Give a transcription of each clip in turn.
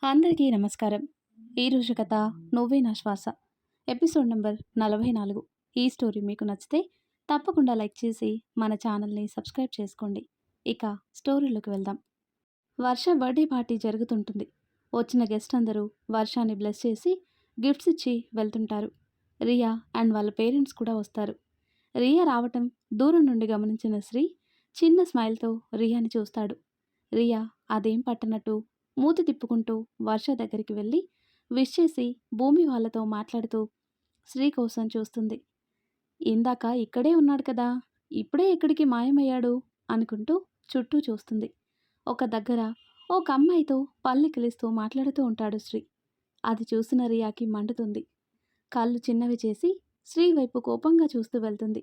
అందరికీ నమస్కారం. ఈరోజు కథ 'నువ్వే నా శ్వాస' ఎపిసోడ్ నెంబర్ 44. ఈ స్టోరీ మీకు నచ్చితే తప్పకుండా లైక్ చేసి మన ఛానల్ని సబ్స్క్రైబ్ చేసుకోండి. ఇక స్టోరీలోకి వెళ్దాం. వర్ష బర్త్డే పార్టీ జరుగుతుంటుంది. వచ్చిన గెస్ట్ అందరూ వర్షాన్ని బ్లెస్ చేసి గిఫ్ట్స్ ఇచ్చి వెళ్తుంటారు. రియా అండ్ వాళ్ళ పేరెంట్స్ కూడా వస్తారు. రియా రావటం దూరం నుండి గమనించిన శ్రీ చిన్న స్మైల్తో రియాని చూస్తాడు. రియా అదేం పట్టనట్టు మూతి తిప్పుకుంటూ వర్ష దగ్గరికి వెళ్ళి విష్ చేసి భూమి వాళ్ళతో మాట్లాడుతూ శ్రీ కోసం చూస్తుంది. ఇందాక ఇక్కడే ఉన్నాడు కదా, ఇప్పుడే ఎక్కడికి మాయమయ్యాడు అనుకుంటూ చుట్టూ చూస్తుంది. ఒక దగ్గర ఒక అమ్మాయితో పల్లెకిలిస్తూ మాట్లాడుతూ ఉంటాడు శ్రీ. అది చూసిన రియాకి మండుతుంది. కళ్ళు చిన్నవి చేసి శ్రీ వైపు కోపంగా చూస్తూ వెళ్తుంది.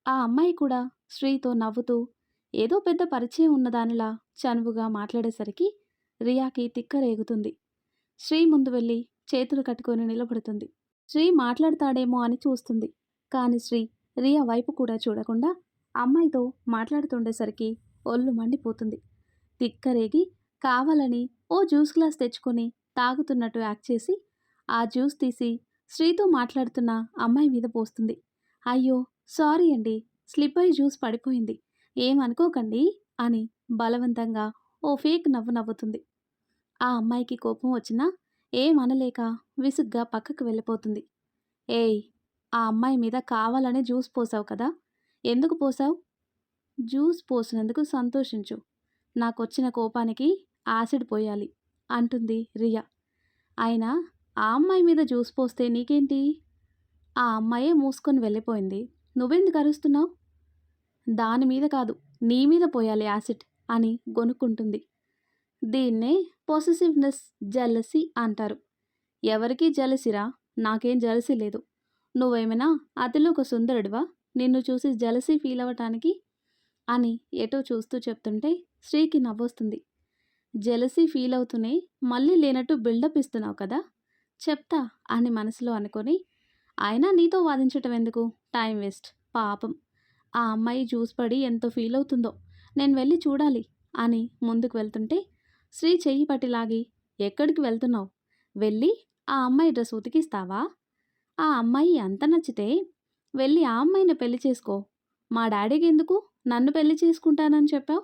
ఆ అమ్మాయి కూడా శ్రీతో నవ్వుతూ ఏదో పెద్ద పరిచయం ఉన్నదానిలా చనువుగా మాట్లాడేసరికి రియాకి తిక్క రేగుతుంది. శ్రీ ముందు వెళ్ళి చేతులు కట్టుకొని నిలబడుతుంది. శ్రీ మాట్లాడతాడేమో అని చూస్తుంది. కానీ శ్రీ రియా వైపు కూడా చూడకుండా అమ్మాయితో మాట్లాడుతుండేసరికి ఒళ్ళు మండిపోతుంది. తిక్క రేగి కావాలని ఓ జ్యూస్ గ్లాస్ తెచ్చుకొని తాగుతున్నట్టు యాక్ట్ చేసి ఆ జ్యూస్ తీసి శ్రీతో మాట్లాడుతున్న అమ్మాయి మీద పోస్తుంది. అయ్యో సారీ అండి, స్లిప్ అయి జ్యూస్ పడిపోయింది, ఏమనుకోకండి అని బలవంతంగా ఓ ఫేక్ నవ్వు నవ్వుతుంది. ఆ అమ్మాయికి కోపం వచ్చినా ఏమనలేక విసుగ్గా పక్కకు వెళ్ళిపోతుంది. ఏయ్, ఆ అమ్మాయి మీద కావాలనే జ్యూస్ పోసావు కదా, ఎందుకు పోసావు? జ్యూస్ పోసినందుకు సంతోషించు, నాకొచ్చిన కోపానికి యాసిడ్ పోయాలి అంటుంది రియా. అయినా ఆ అమ్మాయి మీద జ్యూస్ పోస్తే నీకేంటి? ఆ అమ్మాయే మూసుకొని వెళ్ళిపోయింది, నువ్వెందుకు అరుస్తున్నావు? దాని మీద కాదు, నీ మీద పోయాలి యాసిడ్ అని గొనుక్కుంటుంది. దీన్నే పొసెసివ్నెస్, జెలసీ అంటారు. ఎవరికీ జలసిరా, నాకేం జలసీ లేదు. నువ్వేమైనా అతిలో ఒక సుందరుడివా నిన్ను చూసి జలసీ ఫీల్ అవ్వటానికి అని ఎటో చూస్తూ చెప్తుంటే శ్రీకి నవ్వొస్తుంది. జలసీ ఫీల్ అవుతూనే మళ్ళీ లేనట్టు బిల్డప్ ఇస్తున్నావు కదా, చెప్తా అని మనసులో అనుకొని, అయినా నీతో వాదించటం ఎందుకు, టైం వేస్ట్, పాపం ఆ అమ్మాయి జ్యూస్ పడి ఎంతో ఫీల్ అవుతుందో, నేను వెళ్ళి చూడాలి అని ముందుకు వెళ్తుంటే శ్రీ చెయ్యి పట్టిలాగి, ఎక్కడికి వెళ్తున్నావు? వెళ్ళి ఆ అమ్మాయి డ్రెస్ ఉతికిస్తావా? ఆ అమ్మాయి అంత నచ్చితే వెళ్ళి ఆ అమ్మాయిని పెళ్లి చేసుకో. మా డాడీకి ఎందుకు నన్ను పెళ్లి చేసుకుంటానని చెప్పావు?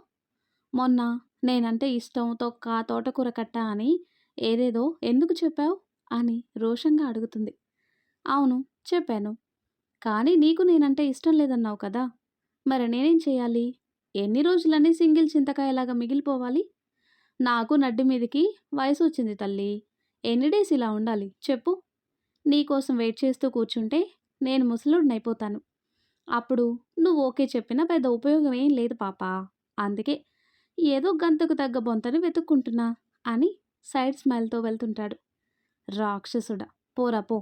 మొన్న నేనంటే ఇష్టం, తొక్క, తోటకూర కట్ట అని ఏదేదో ఎందుకు చెప్పావు అని రోషంగా అడుగుతుంది. అవును చెప్పాను, కానీ నీకు నేనంటే ఇష్టం లేదన్నావు కదా, మరి నేనేం చేయాలి? ఎన్ని రోజులని సింగిల్ చింతకాయలాగా మిగిలిపోవాలి? నాకు నడ్డి మీదికి వయసు వచ్చింది తల్లి, ఎన్ని డేస్ ఇలా ఉండాలి చెప్పు? నీకోసం వెయిట్ చేస్తూ కూర్చుంటే నేను ముసలుడినైపోతాను. అప్పుడు నువ్వు ఓకే చెప్పినా పెద్ద ఉపయోగం ఏం లేదు పాపా. అందుకే ఏదో గంతకు తగ్గ బొంతని వెతుక్కుంటున్నా అని సైడ్ స్మైల్తో వెళ్తుంటాడు. రాక్షసుడా, పోరా పో,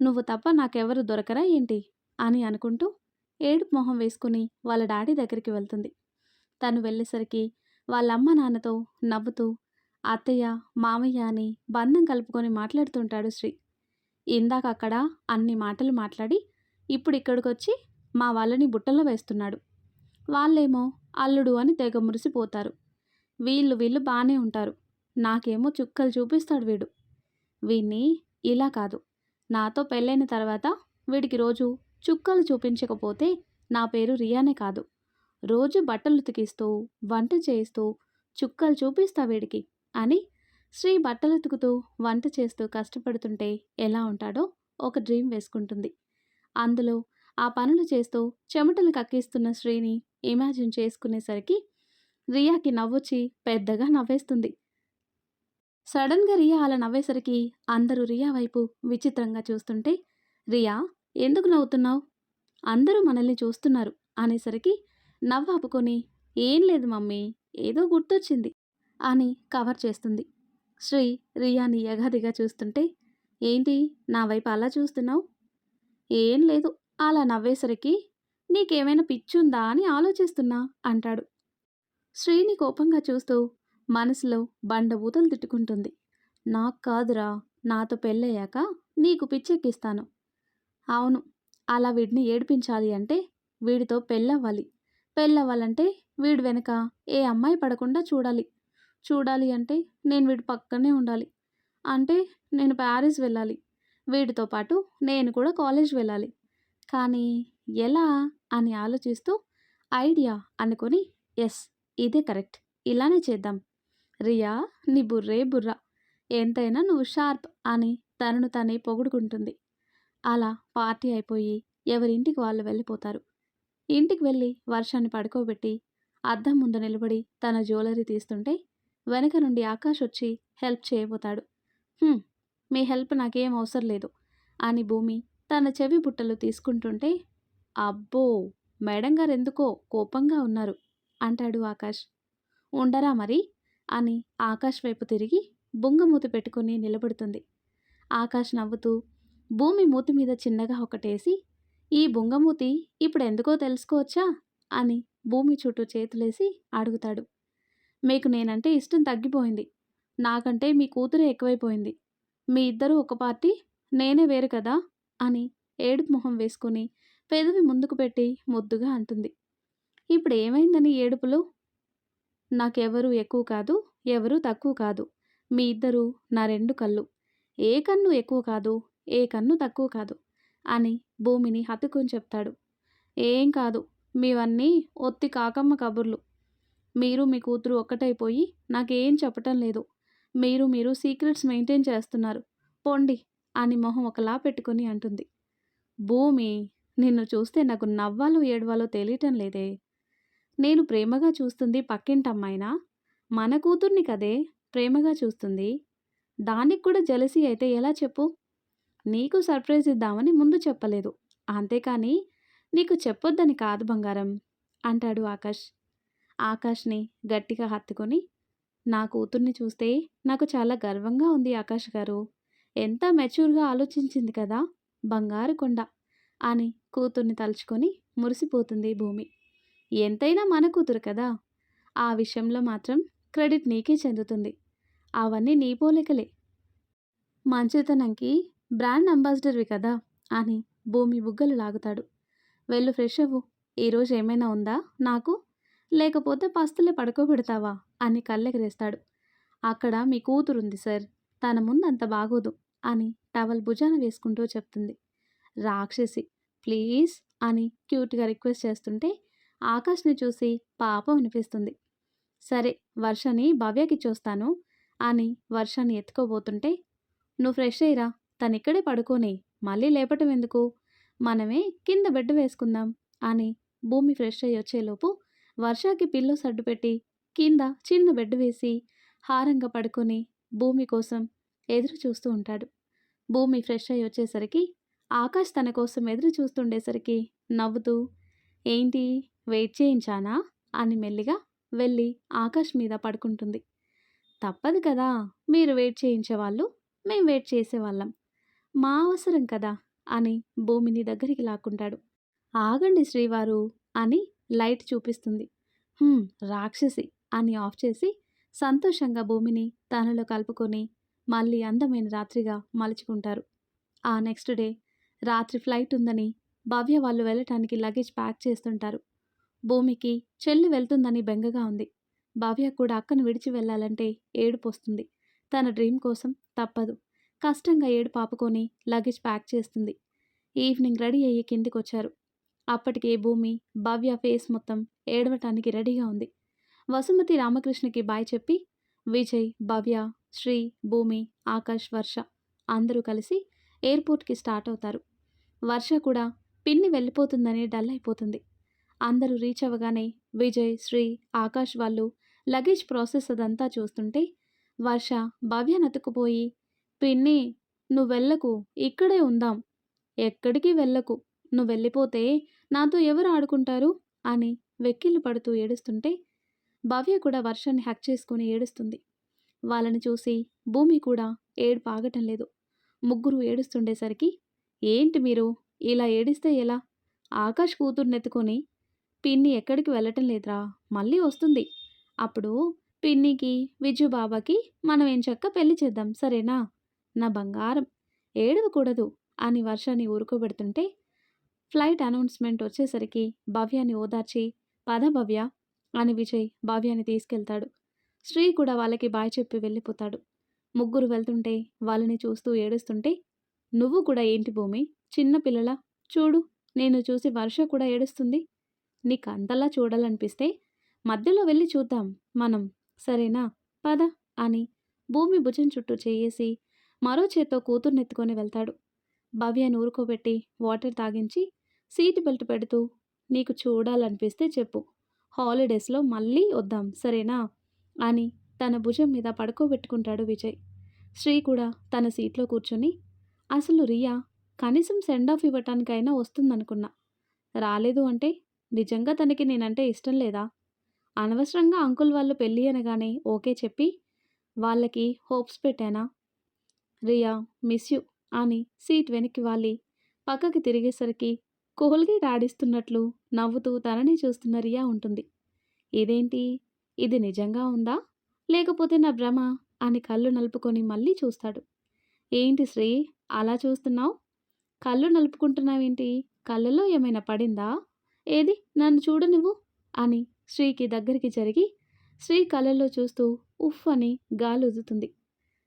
నువ్వు తప్ప నాకెవరు దొరకరా ఏంటి అని అనుకుంటూ ఏడుపు మొహం వేసుకుని వాళ్ళ డాడీ దగ్గరికి వెళ్తుంది. తను వెళ్ళేసరికి వాళ్ళమ్మ నాన్నతో నవ్వుతూ అత్తయ్య, మామయ్య అని బంధం కలుపుకొని మాట్లాడుతుంటాడు శ్రీ. ఇందాక అక్కడ అన్ని మాటలు మాట్లాడి ఇప్పుడు ఇక్కడికొచ్చి మా వాళ్ళని బుట్టలో వేస్తున్నాడు. వాళ్ళేమో అల్లుడు అని తెగ మురిసిపోతారు. వీళ్ళు బాగానే ఉంటారు, నాకేమో చుక్కలు చూపిస్తాడు వీడు. వీణ్ణి ఇలా కాదు, నాతో పెళ్ళైన తర్వాత వీడికి రోజు చుక్కలు చూపించకపోతే నా పేరు రియానే కాదు. రోజు బట్టలు ఉతికిస్తూ వంట చేయిస్తూ చుక్కలు చూపిస్తా వీడికి అని శ్రీ బట్టలు ఉతుకుతూ వంట చేస్తూ కష్టపడుతుంటే ఎలా ఉంటాడో ఒక డ్రీమ్ వేసుకుంటుంది. అందులో ఆ పనులు చేస్తూ చెమటలు కక్కిస్తున్న శ్రీని ఇమాజిన్ చేసుకునేసరికి రియాకి నవ్వొచ్చి పెద్దగా నవ్వేస్తుంది. సడన్గా రియా అలా నవ్వేసరికి అందరూ రియా వైపు విచిత్రంగా చూస్తుంటే, రియా ఎందుకు నవ్వుతున్నావు, అందరూ మనల్ని చూస్తున్నారు అనేసరికి నవ్వాపుకొని, ఏం లేదు మమ్మీ, ఏదో గుర్తొచ్చింది అని కవర్ చేస్తుంది. శ్రీ రియాని యగాదిగా చూస్తుంటే, ఏంటి నా వైపు అలా చూస్తున్నావు? ఏం లేదు, అలా నవ్వేసరికి నీకేమైనా పిచ్చుందా అని ఆలోచిస్తున్నా అంటాడు. శ్రీని కోపంగా చూస్తూ మనసులో బండబూతలు తిట్టుకుంటుంది. నాకు కాదురా, నాతో పెళ్ళయ్యాక నీకు పిచ్చెక్కిస్తాను. అవును, అలా వీడిని ఏడిపించాలి అంటే వీడితో పెళ్ళవ్వాలి. పెళ్ళవ్వాలంటే వీడి వెనక ఏ అమ్మాయి పడకుండా చూడాలి. చూడాలి అంటే నేను వీడి పక్కనే ఉండాలి. అంటే నేను ప్యారిస్ వెళ్ళాలి. వీటితో పాటు నేను కూడా కాలేజ్ వెళ్ళాలి. కానీ ఎలా అని ఆలోచిస్తూ ఐడియా అనుకొని ఎస్ ఇదే కరెక్ట్. ఇలానే చేద్దాం. రియా నీ బుర్రే బుర్ర. ఎంతైనా నువ్వు షార్ప్ అని తనను తనే పొగుడుకుంటుంది. అలా పార్టీ అయిపోయి ఎవరింటికి వాళ్ళు వెళ్ళిపోతారు. ఇంటికి వెళ్ళి వర్షాన్ని పడుకోబెట్టి అద్దం ముందు నిలబడి తన జ్యువెలరీ తీస్తుంటే వెనక నుండి ఆకాష్ వచ్చి హెల్ప్ చేయబోతాడు. "హ్మ్, మీ హెల్ప్ నాకేం అవసరం లేదు" అని భూమి తన చెవి బుట్టలు తీసుకుంటుంటే అబ్బో! మేడం గారు ఎందుకో కోపంగా ఉన్నారు అంటాడు ఆకాష్. ఉండరా మరి అని ఆకాష్ వైపు తిరిగి బుంగమూతి పెట్టుకుని నిలబడుతుంది. ఆకాష్ నవ్వుతూ భూమి మూతి మీద చిన్నగా ఒకటేసి ఈ బుంగమూతి ఇప్పుడెందుకో తెలుసుకోవచ్చా అని భూమి చుట్టూ చేతులేసి అడుగుతాడు. మీకు నేనంటే ఇష్టం తగ్గిపోయింది. నాకంటే మీ కూతురే ఎక్కువైపోయింది. మీ ఇద్దరూ ఒక పార్టీ, నేనే వేరు కదా అని ఏడుపు మొహం వేసుకుని పెదవి ముందుకు పెట్టి ముద్దుగా అంటుంది. ఇప్పుడు ఏమైందని ఏడుపులు? నాకెవరూ ఎక్కువ కాదు, ఎవరూ తక్కువ కాదు. మీ ఇద్దరూ నా రెండు కళ్ళు. ఏ కన్ను ఎక్కువ కాదు, ఏ కన్ను తక్కువ కాదు అని భూమిని హత్తుకొని చెప్తాడు. ఏం కాదు, మీవన్నీ ఒత్తి కాకమ్మ కబుర్లు. మీరు మీ కూతురు ఒక్కటైపోయి నాకేం చెప్పటం లేదు. మీరు సీక్రెట్స్ మెయింటైన్ చేస్తున్నారు. పొండి అని మొహం ఒకలా పెట్టుకుని అంటుంది. భూమి, నిన్ను చూస్తే నాకు నవ్వాలో ఏడవాలో తెలియటం లేదే. నేను ప్రేమగా చూస్తుంది పక్కింటమ్మాయినా? మన కూతుర్ని కదే ప్రేమగా చూస్తుంది. దానికి కూడా జెలసీ అయితే ఎలా చెప్పు? నీకు సర్ప్రైజ్ ఇద్దామని ముందు చెప్పలేదు. అంతేకాని నీకు చెప్పొద్దని కాదు బంగారం అంటాడు ఆకాష్. ఆకాష్ని గట్టిగా హత్తుకొని నా కూతుర్ని చూస్తే నాకు చాలా గర్వంగా ఉంది ఆకాష్ గారు. ఎంత మెచ్యూర్గా ఆలోచించింది కదా, బంగారు కొండ అని కూతుర్ని తలుచుకొని మురిసిపోతుంది భూమి. ఎంతైనా మన కూతురు కదా, ఆ విషయంలో మాత్రం క్రెడిట్ నీకే చెందుతుంది. అవన్నీ నీ పోలికలే. మంచితనంకి బ్రాండ్ అంబాసిడర్వి కదా అని భూమి బుగ్గలు లాగుతాడు. వెళ్ళు ఫ్రెష్ అవ్వు. ఈరోజు ఏమైనా ఉందా నాకు? లేకపోతే పస్తులే పడుకోబెడతావా అని కళ్ళెగరేస్తాడు. అక్కడ మీ కూతురుంది సార్, తన ముందు అంత బాగోదు అని టవల్ భుజాన వేసుకుంటూ చెప్తుంది. రాక్షసి ప్లీజ్ అని క్యూట్గా రిక్వెస్ట్ చేస్తుంటే ఆకాష్ని చూసి పాపం అనిపిస్తుంది. సరే వర్షని భవ్యకిచ్చొస్తాను అని వర్షాన్ని ఎత్తుకోబోతుంటే నువ్వు ఫ్రెష్ అయ్యిరా, తనిక్కడే పడుకోని మళ్ళీ లేపటం ఎందుకు, మనమే కింద బెడ్ వేసుకుందాం అని భూమి ఫ్రెష్ అయ్యి వచ్చేలోపు వర్షాకి పిల్లో సర్డు పెట్టి కింద చిన్న బెడ్ వేసి హారంగా పడుకొని భూమి కోసం ఎదురు చూస్తూ ఉంటాడు. భూమి ఫ్రెష్ అయ్యి వచ్చేసరికి ఆకాష్ తన కోసం ఎదురు చూస్తుండేసరికి నవ్వుతూ ఏంటి వెయిట్ చేయించానా అని మెల్లిగా వెళ్ళి ఆకాష్ మీద పడుకుంటుంది. తప్పదు కదా, మీరు వెయిట్ చేయించేవాళ్ళు, మేం వెయిట్ చేసేవాళ్ళం. మా అవసరం కదా అని భూమిని దగ్గరికి లాక్కుంటాడు. ఆగండి శ్రీవారు అని లైట్ చూపిస్తుంది. "హ్మ్, రాక్షసి" అని ఆఫ్ చేసి సంతోషంగా భూమిని తనలో కలుపుకొని మళ్ళీ అందమైన రాత్రిగా మలుచుకుంటారు. ఆ నెక్స్ట్ డే రాత్రి ఫ్లైట్ ఉందని భవ్య వాళ్ళు వెళ్ళటానికి లగేజ్ ప్యాక్ చేస్తుంటారు. భూమికి చెల్లి వెళ్తుందని బెంగగా ఉంది. భవ్య కూడా అక్కను విడిచి వెళ్ళాలంటే ఏడుపొస్తుంది. తన డ్రీమ్ కోసం తప్పదు. కష్టంగా ఏడుపు ఆపుకొని లగేజ్ ప్యాక్ చేస్తుంది. ఈవినింగ్ రెడీ అయ్యి కిందికొచ్చారు. అప్పటికే భూమి భవ్య ఫేస్ మొత్తం ఏడవటానికి రెడీగా ఉంది. వసుమతి రామకృష్ణకి బాయ్ చెప్పి విజయ్, భవ్య, శ్రీ, భూమి, ఆకాష్, వర్ష అందరూ కలిసి ఎయిర్పోర్ట్కి స్టార్ట్ అవుతారు. వర్ష కూడా పిన్ని వెళ్ళిపోతుందని డల్ అయిపోతుంది. అందరూ రీచ్ అవ్వగానే విజయ్, శ్రీ, ఆకాష్ వాళ్ళు లగేజ్ ప్రాసెస్ అదంతా చూస్తుంటే వర్ష భవ్య నతుకుపోయి పిన్ని నువ్వెళ్ళకు, ఇక్కడే ఉందాం, ఎక్కడికి వెళ్ళకు, నువ్వెళ్ళిపోతే నాతో ఎవరు ఆడుకుంటారు అని వెక్కిళ్ళు పడుతూ ఏడుస్తుంటే భవ్య కూడా వర్షాన్ని హక్ చేసుకుని ఏడుస్తుంది. వాళ్ళని చూసి భూమి కూడా ఏడుపు ఆగటం లేదు. ముగ్గురు ఏడుస్తుండేసరికి ఏంటి మీరు ఇలా ఏడిస్తే ఎలా, ఆకాష్ కూతుర్నెత్తుకొని పిన్ని ఎక్కడికి వెళ్ళటం లేదురా, మళ్ళీ వస్తుంది. అప్పుడు పిన్నికి విజు బాబాకి మనం ఎంచక్కా పెళ్లి చేద్దాం, సరేనా నా బంగారం, ఏడవకూడదు అని వర్షాన్ని ఊరుకోబెడుతుంటే ఫ్లైట్ అనౌన్స్మెంట్ వచ్చేసరికి భవ్యాన్ని ఓదార్చి పద భవ్య అని విజయ్ భవ్యాన్ని తీసుకెళ్తాడు. శ్రీ కూడా వాళ్ళకి బాయ్ చెప్పి వెళ్ళిపోతాడు. ముగ్గురు వెళ్తుంటే వాళ్ళని చూస్తూ ఏడుస్తుంటే, "నువ్వు కూడా ఏంటి భూమి, చిన్న పిల్లలా? చూడు, నేను చూసి వర్ష కూడా ఏడుస్తుంది. నీకంతలా చూడాలనిపిస్తే మధ్యలో వెళ్ళి చూద్దాం మనం, సరేనా? పద" అని భూమి భుజం చుట్టూ చేయేసి మరో చేత్తో కూతుర్నెత్తుకొని వెళ్తాడు. భవ్యని ఊరుకోబెట్టి వాటర్ తాగించి సీట్ బెల్ట్ పెడుతూ, "నీకు చూడాలనిపిస్తే చెప్పు. హాలిడేస్‌లో మళ్ళీ వద్దాం, సరేనా?" అని తన భుజం మీద పడుకోబెట్టుకుంటాడు విజయ్. శ్రీ కూడా తన సీట్లో కూర్చొని, "అసలు రియా కనీసం సెండ్ ఆఫ్ ఇవ్వటానికైనా వస్తుందనుకున్నా. రాలేదు అంటే నిజంగా తనకి నేనంటే ఇష్టం లేదా? అనవసరంగా అంకుల్ వాళ్ళు పెళ్ళి అనగానే ఓకే చెప్పి వాళ్ళకి హోప్స్ పెట్టానా? రియా, మిస్ యూ" అని సీట్ వెనక్కి వాలి పక్కకి తిరిగేసరికి కోల్గేట్ ఆడిస్తున్నట్లు నవ్వుతూ తనని చూస్తున్న రియా ఉంటుంది. ఇదేంటి? ఇది నిజంగా ఉందా? లేకపోతే నా భ్రమ? అని కళ్ళు నలుపుకొని మళ్ళీ చూస్తాడు. ఏంటి శ్రీ, అలా చూస్తున్నావు? కళ్ళు నలుపుకుంటున్నావేంటి? కళ్ళలో ఏమైనా పడిందా? ఏది నన్ను చూడు నువ్వు అని శ్రీకి దగ్గరికి జరిగి శ్రీ కళ్ళల్లో చూస్తూ ఉఫ్ అని గాలుదుతుంది.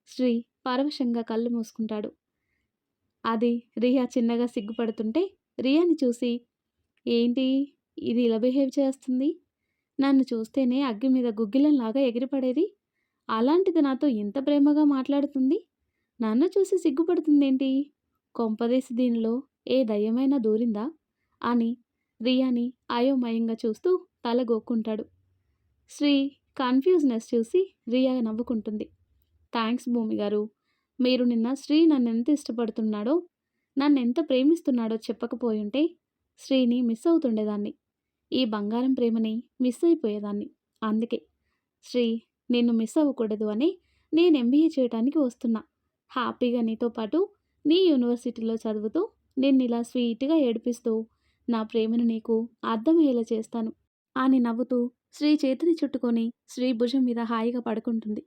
శ్రీ పరవశంగా కళ్ళు మూసుకుంటాడు. అది రియా చిన్నగా సిగ్గుపడుతుంటే రియాని చూసి, ఏంటి ఇది ఇలా బిహేవ్ చేస్తుంది? నన్ను చూస్తేనే అగ్గి మీద గుగ్గిలంలాగా ఎగిరిపడేది. అలాంటిది నాతో ఇంత ప్రేమగా మాట్లాడుతుంది. నన్ను చూసి సిగ్గుపడుతుందేంటి? కొంపదీసి దీనిలో ఏ దయ్యమైనా దూరిందా? అని రియాని అయోమయంగా చూస్తూ తల గోక్కుంటాడు. శ్రీ కన్ఫ్యూజ్నెస్ చూసి రియా నవ్వుకుంటుంది. థ్యాంక్స్ భూమి గారు. మీరు నిన్న శ్రీ నన్నెంత ఇష్టపడుతున్నాడో, నన్నెంత ప్రేమిస్తున్నాడో చెప్పకపోయుంటే శ్రీని మిస్ అవుతుండేదాన్ని. ఈ బంగారం ప్రేమని మిస్ అయిపోయేదాన్ని. అందుకే శ్రీ, నిన్ను మిస్ అవ్వకూడదు అని నేను ఎంబీఏ చేయటానికి వస్తున్నా. హ్యాపీగా నీతో పాటు నీ యూనివర్సిటీలో చదువుతూ నిన్నిలా స్వీట్‌గా ఏడిపిస్తూ నా ప్రేమను నీకు అర్థమయ్యేలా చేస్తాను అని నవ్వుతూ శ్రీ చేతిని చుట్టుకొని శ్రీ భుజం మీద హాయిగా పడుకుంటుంది.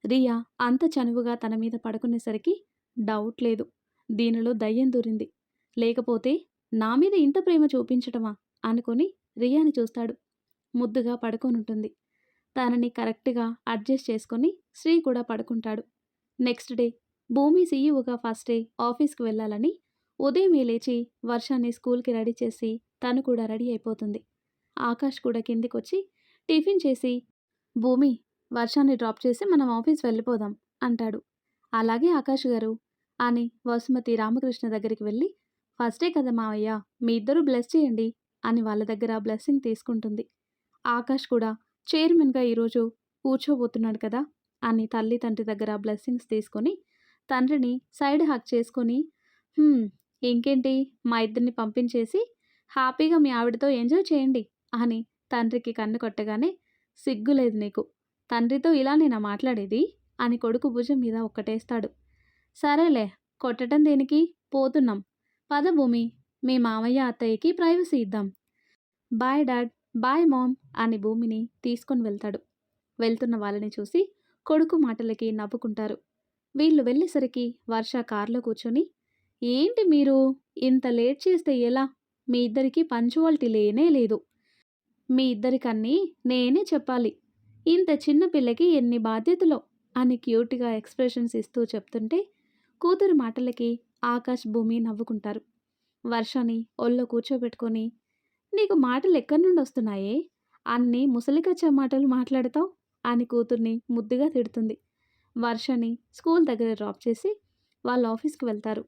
రియా అంత చనువుగా తన మీద పడుకునేసరికి డౌట్ లేదు, దీనిలో దయ్యం దూరింది. లేకపోతే నా మీద ఇంత ప్రేమ చూపించటమా అనుకొని రియాని చూస్తాడు. ముద్దుగా పడుకోనుంటుంది. తనని కరెక్ట్‌గా అడ్జస్ట్ చేసుకొని శ్రీ కూడా పడుకుంటాడు. నెక్స్ట్ డే భూమి సీఈఓగా ఫస్ట్ డే ఆఫీస్‌కి వెళ్ళాలని ఉదయమే లేచి వర్షాన్ని స్కూల్‌కి రెడీ చేసి తను కూడా రెడీ అయిపోతుంది. ఆకాష్ కూడా కిందికొచ్చి టిఫిన్ చేసి, "భూమి, వర్షాన్ని డ్రాప్ చేసి మనం ఆఫీస్ వెళ్ళిపోదాం" అంటాడు. "అలాగే ఆకాష్ గారు" అని వసుమతి రామకృష్ణ దగ్గరికి వెళ్ళి, "ఫస్ట్ డే కదా మావయ్య, మీ ఇద్దరూ బ్లెస్ చేయండి" అని వాళ్ళ దగ్గర బ్లెస్సింగ్ తీసుకుంటుంది. ఆకాష్ కూడా చైర్మన్‌గా ఈరోజు కూర్చోబోతున్నాడు కదా అని తల్లి తండ్రి దగ్గర బ్లెస్సింగ్స్ తీసుకొని తండ్రిని సైడ్ హగ్ చేసుకొని, "హ్మ్, ఇంకేంటి, మా ఇద్దరిని పంపించేసి హ్యాపీగా మీ ఆవిడతో ఎంజాయ్ చేయండి" అని తండ్రికి కన్ను కొట్టగానే, "సిగ్గులేదు నీకు, తండ్రితో ఇలానేనా మాట్లాడేది" అని కొడుకు భుజం మీద ఒక్కటేస్తాడు. "సరేలే, కొట్టడం దేనికి, పోతున్నాం. పద భూమి, మీ మామయ్య అత్తయ్యకి ప్రైవసీ ఇద్దాం. బాయ్ డాడ్, బాయ్ మామ్" అని భూమిని తీసుకొని వెళ్తాడు. వెళ్తున్న వాళ్ళని చూసి కొడుకు మాటలకి నవ్వుకుంటారు. వీళ్ళు వెళ్ళేసరికి వర్ష కార్లో కూర్చొని, "ఏంటి మీరు ఇంత లేట్ చేస్తే ఎలా? మీ ఇద్దరికీ పంక్చువాలిటీ లేనే లేదు. మీ ఇద్దరికన్నీ నేనే చెప్పాలి. ఇంత చిన్న పిల్లకి ఎన్ని బాధ్యతలో" అని క్యూట్‌గా ఎక్స్‌ప్రెషన్స్ ఇస్తూ చెప్తుంటే కూతురు మాటలకి ఆకాష్, భూమి నవ్వుకుంటారు. వర్షని ఒళ్ళో కూర్చోబెట్టుకొని, "నీకు మాటలు ఎక్కడి నుండొస్తున్నాయే? అన్నీ ముసలికచ్చా మాటలు మాట్లాడతావు" అని కూతుర్ని ముద్దుగా తిడుతుంది. వర్షని స్కూల్ దగ్గర డ్రాప్ చేసి వాళ్ళ ఆఫీస్‌కి వెళ్తారు.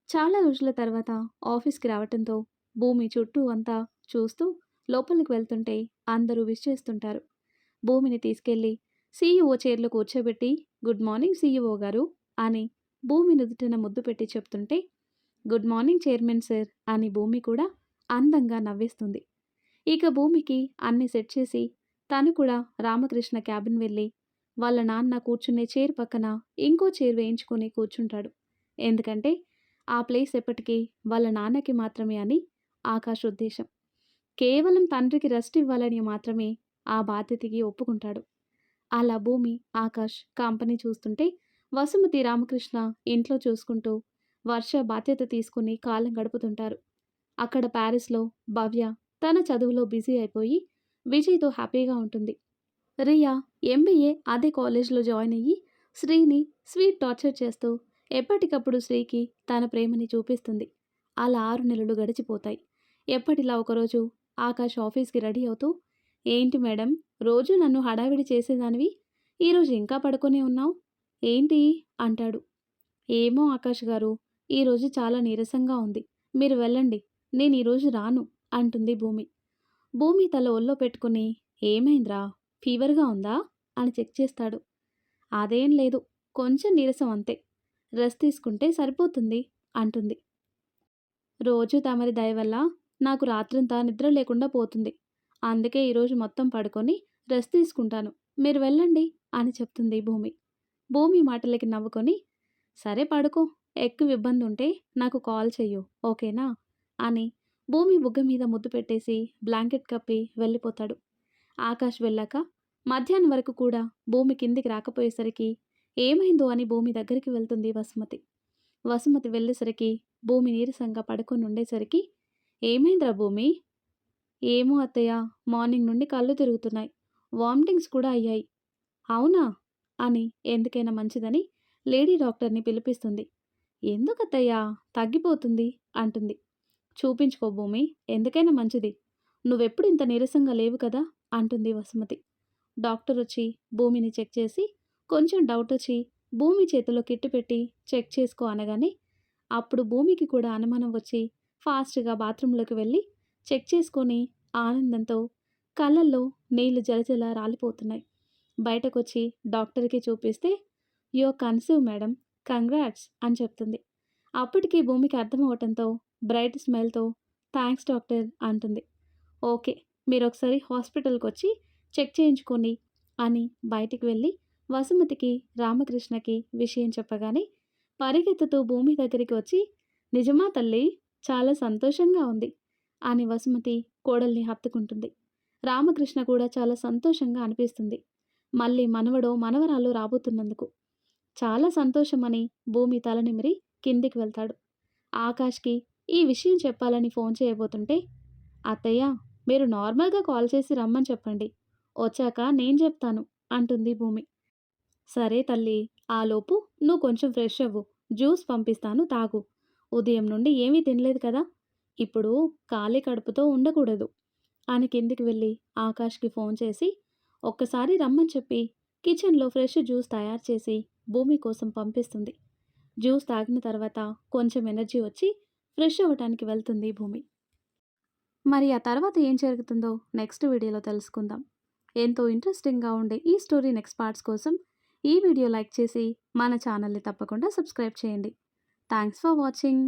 చాలా రోజుల తర్వాత ఆఫీస్‌కి రావటంతో భూమి చుట్టూ అంతా చూస్తూ లోపలికి వెళ్తుంటే అందరూ విష్ చేస్తుంటారు. భూమిని తీసుకెళ్ళి సీఈఓ చైర్‌లో కూర్చోబెట్టి, "గుడ్ మార్నింగ్ సీఈఓ గారు" అని భూమి నుదుటిన ముద్దు పెట్టి చెప్తుంటే, "గుడ్ మార్నింగ్ చైర్మన్ సార్" అని భూమి కూడా అందంగా నవ్వేస్తుంది. ఇక భూమికి అన్ని సెట్ చేసి తను కూడా రామకృష్ణ క్యాబిన్ వెళ్ళి వాళ్ళ నాన్న కూర్చునే చైర్ పక్కన ఇంకో చైర్ వేయించుకొని కూర్చుంటాడు. ఎందుకంటే ఆ ప్లేస్ ఎప్పటికీ వాళ్ళ నాన్నకి మాత్రమే అని ఆకాష్ ఉద్దేశం. కేవలం తండ్రికి రెస్ట్ ఇవ్వాలని మాత్రమే ఆ బాధ్యతకి ఒప్పుకుంటాడు. అలా భూమి, ఆకాష్ కంపెనీ చూస్తుంటే వసుమతి, రామకృష్ణ ఇంట్లో చూసుకుంటూ వర్ష బాధ్యత తీసుకుని కాలం గడుపుతుంటారు. అక్కడ ప్యారిస్‌లో భవ్య తన చదువులో బిజీ అయిపోయి విజయ్‌తో హ్యాపీగా ఉంటుంది. రియా ఎంబీఏ అదే కాలేజ్‌లో జాయిన్ అయ్యి శ్రీని స్వీట్ టార్చర్ చేస్తూ ఎప్పటికప్పుడు శ్రీకి తన ప్రేమని చూపిస్తుంది. అలా 6 నెలలు గడిచిపోతాయి. ఎప్పటిలా ఒకరోజు ఆకాష్ ఆఫీస్‌కి రెడీ అవుతూ, "ఏంటి మేడం, రోజూ నన్ను హడావిడి చేసేదానివి. ఈరోజు ఇంకా పడుకొనే ఉన్నావు. ఏంటి?" అంటాడు. "ఏమో ఆకాష్ గారు, ఈరోజు చాలా నీరసంగా ఉంది. మీరు వెళ్ళండి. నేను ఈరోజు రాను" అంటుంది భూమి. భూమి తల ఒళ్ళో పెట్టుకుని, "ఏమైందిరా? ఫీవర్‌గా ఉందా?" అని చెక్ చేస్తాడు. "అదేం లేదు. కొంచెం నీరసం అంతే. రెస్ట్ తీసుకుంటే సరిపోతుంది" అంటుంది. "రోజూ తమరి దయ వల్ల నాకు రాత్రంతా నిద్ర లేకుండా పోతుంది. అందుకే ఈరోజు మొత్తం పడుకొని రెస్ట్ తీసుకుంటాను. మీరు వెళ్ళండి" అని చెప్తుంది భూమి. భూమి మాటలకి నవ్వుకొని, "సరే పడుకో. ఎక్కువ ఇబ్బంది ఉంటే నాకు కాల్ చెయ్యు. ఓకేనా?" అని భూమి బుగ్గ మీద ముద్దు పెట్టేసి బ్లాంకెట్ కప్పి వెళ్ళిపోతాడు. ఆకాష్ వెళ్ళాక మధ్యాహ్నం వరకు కూడా భూమి కిందికి రాకపోయేసరికి ఏమైందో అని భూమి దగ్గరికి వెళ్తుంది వసుమతి. వసుమతి వెళ్ళేసరికి భూమి నీరసంగా పడుకొని ఉండేసరికి, "ఏమైందిరా భూమి?" "ఏమో అత్తయ్య, మార్నింగ్ నుండి కళ్ళు తిరుగుతున్నాయి. వామిటింగ్స్ కూడా అయ్యాయి." "అవునా?" అని ఎందుకైనా మంచిదని లేడీ డాక్టర్ని పిలిపిస్తుంది. "ఎందుకత్తయ్యా, తగ్గిపోతుంది" అంటుంది. "చూపించుకో భూమి, ఎందుకైనా మంచిది. నువ్వెప్పుడు ఇంత నీరసంగా లేవు కదా" అంటుంది వసుమతి. డాక్టర్ వచ్చి భూమిని చెక్ చేసి కొంచెం డౌట్ వచ్చి భూమి చేతిలో కిట్టు పెట్టి చెక్ చేసుకో అనగానే అప్పుడు భూమికి కూడా అనుమానం వచ్చి ఫాస్ట్‌గా బాత్రూంలోకి వెళ్ళి చెక్ చేసుకొని ఆనందంతో కళ్ళల్లో నీళ్లు జలజల రాలిపోతున్నాయి. బయటకొచ్చి డాక్టర్‌కి చూపిస్తే, "you are conceive madam. Congrats" అని చెప్తుంది. అప్పటికి భూమికి అర్థమవ్వటంతో బ్రైట్ స్మైల్‌తో, "థాంక్స్ డాక్టర్" అంటుంది. "ఓకే. మీరొకసారి హాస్పిటల్‌కొచ్చి చెక్ చేయించుకోండి" అని బయటికి వెళ్ళి వసుమతికి, రామకృష్ణకి విషయం చెప్పగానే పరిగెత్తుతూ భూమి దగ్గరికి వచ్చి, "నిజమా తల్లి? చాలా సంతోషంగా ఉంది" అని వసుమతి కోడల్ని హత్తుకుంటుంది. రామకృష్ణ కూడా చాలా సంతోషంగా అనిపిస్తుంది. మళ్ళీ మనవడో, మనవరాలో రాబోతున్నందుకు. చాలా సంతోషమని భూమి తల నిమిరి కిందికి వెళ్తాడు. ఆకాష్‌కి ఈ విషయం చెప్పాలని ఫోన్ చేయబోతుంటే, "అత్తయ్య, మీరు నార్మల్‌గా కాల్ చేసి రమ్మని చెప్పండి. వచ్చాక నేను చెప్తాను" అంటుంది భూమి. "సరే తల్లి, ఆలోపు నువ్వు కొంచెం ఫ్రెష్ అవ్వు. జ్యూస్ పంపిస్తాను తాగు. ఉదయం నుండి ఏమీ తినలేదు కదా! ఇప్పుడు ఖాళీ కడుపుతో ఉండకూడదు" అని కిందికి వెళ్ళి ఆకాష్‌కి ఫోన్ చేసి, ఒక్కసారి రమ్మని చెప్పి కిచెన్‌లో ఫ్రెష్ జ్యూస్ తయారు చేసి భూమి కోసం పంపిస్తుంది. జ్యూస్ తాగిన తర్వాత కొంచెం ఎనర్జీ వచ్చి ఫ్రెష్ అవ్వటానికి వెళ్తుంది భూమి. మరి ఆ తర్వాత ఏం జరుగుతుందో నెక్స్ట్ వీడియోలో తెలుసుకుందాం. ఎంతో ఇంట్రెస్టింగ్‌గా ఉండే ఈ స్టోరీ నెక్స్ట్ పార్ట్స్ కోసం ఈ వీడియో లైక్ చేసి మన ఛానల్‌ని తప్పకుండా సబ్స్క్రైబ్ చేయండి. Thanks for watching.